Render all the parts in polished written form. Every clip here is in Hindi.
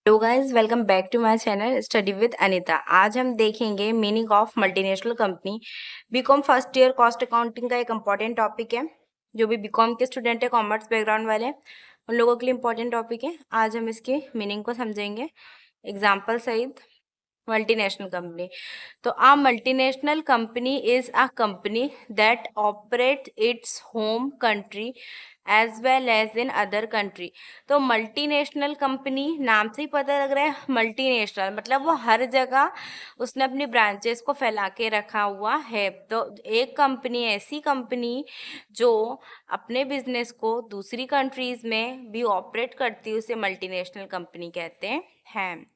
Hello guys, welcome back to my channel study with Anita. आज हम देखेंगे meaning of multinational company. BCom first year cost accounting का एक इम्पॉर्टेंट टॉपिक है। जो भी बीकॉम के स्टूडेंट है, कॉमर्स बैकग्राउंड वाले, उन लोगों के लिए इम्पॉर्टेंट टॉपिक है। आज हम इसकी मीनिंग को समझेंगे एग्जाम्पल सहित। मल्टीनेशनल कंपनी, तो a multinational company is a company that operates its home country as well as in other country। तो मल्टीनेशनल कंपनी नाम से ही पता लग रहा है, मल्टीनेशनल मतलब वो हर जगह उसने अपनी ब्रांचेस को फैला के रखा हुआ है। तो एक कंपनी, ऐसी कंपनी जो अपने बिजनेस को दूसरी कंट्रीज में भी ऑपरेट करती है, उसे मल्टीनेशनल कंपनी कहते हैं।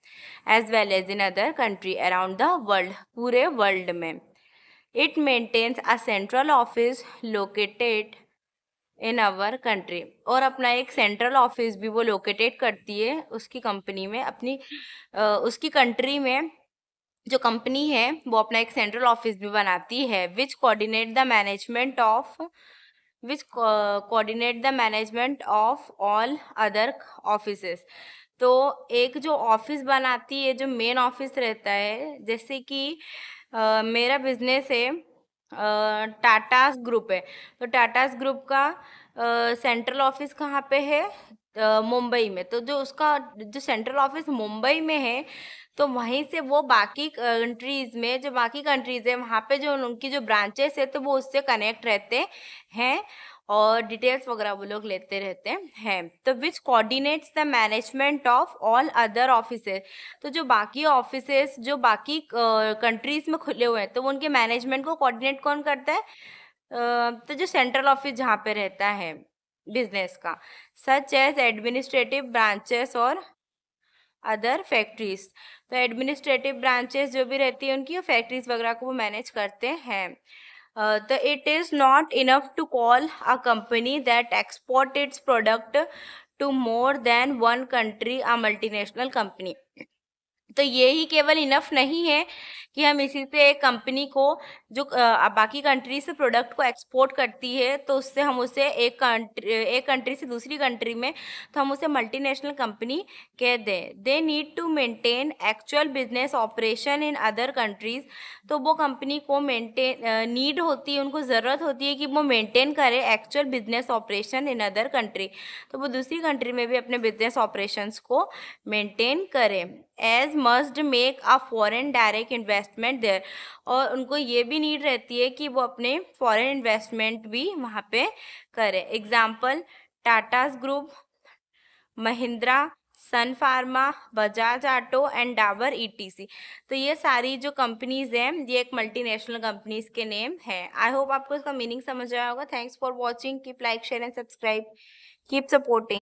As well as in other country around the world, पूरे वर्ल्ड में। It maintains a central office located in our country, और अपना एक सेंट्रल ऑफिस भी वो लोकेटेड करती है उसकी कंपनी में, अपनी उसकी कंट्री में। जो कंपनी है वो अपना एक सेंट्रल ऑफिस भी बनाती है। Which coordinate the management of all other offices. तो एक जो ऑफिस बनाती है, जो मेन ऑफिस रहता है, जैसे कि मेरा बिजनेस है, टाटास ग्रुप है, तो टाटास ग्रुप का सेंट्रल ऑफिस कहाँ पे है? मुंबई में। तो जो उसका जो सेंट्रल ऑफिस मुंबई में है, तो वहीं से वो बाकी कंट्रीज में, जो बाकी कंट्रीज है वहाँ पे जो उनकी जो ब्रांचेस है, तो वो उससे कनेक्ट रहते हैं और डिटेल्स वगैरह वो लोग लेते रहते हैं। तो which coordinates the management of all other offices. तो जो बाकी ऑफिसेज जो बाकी कंट्रीज में खुले हुए हैं, तो वो उनके मैनेजमेंट को कोऑर्डिनेट कौन करता है? तो जो सेंट्रल ऑफिस जहाँ पे रहता है बिजनेस का, सच एज एडमिनिस्ट्रेटिव ब्रांचेस और अदर फैक्ट्रीज। तो एडमिनिस्ट्रेटिव ब्रांचेस जो भी रहती है उनकी, फैक्ट्रीज वगैरह को वो मैनेज करते हैं। तो it is not enough to call a company that exports its product to more than one country a multinational company. तो ये ही केवल इनफ नहीं है कि हम इसी से एक कंपनी को जो बाकी कंट्री से प्रोडक्ट को एक्सपोर्ट करती है, तो उससे हम उसे एक कंट्री से दूसरी कंट्री में, तो हम उसे मल्टीनेशनल कंपनी कह दें। They need to maintain actual business operation in other countries. तो वो कंपनी को मेंटेन नीड होती है, उनको ज़रूरत होती है कि वो मेंटेन करे actual business operation in other country. तो वो दूसरी कंट्री में भी अपने बिजनेस ऑपरेशंस को मेंटेन करें। As must make a foreign direct investment there, और उनको ये भी नीड रहती है कि वो अपने फॉरेन इन्वेस्टमेंट भी वहाँ पे करें। Example, Tatas group, Mahindra, Sun Pharma, Bajaj Auto and Dabur etc. तो ये सारी जो कंपनीज हैं, ये एक मल्टीनेशनल कंपनीज के नेम हैं। आई होप आपको इसका मीनिंग समझ आया होगा। Thanks for watching, keep like share and subscribe, keep supporting.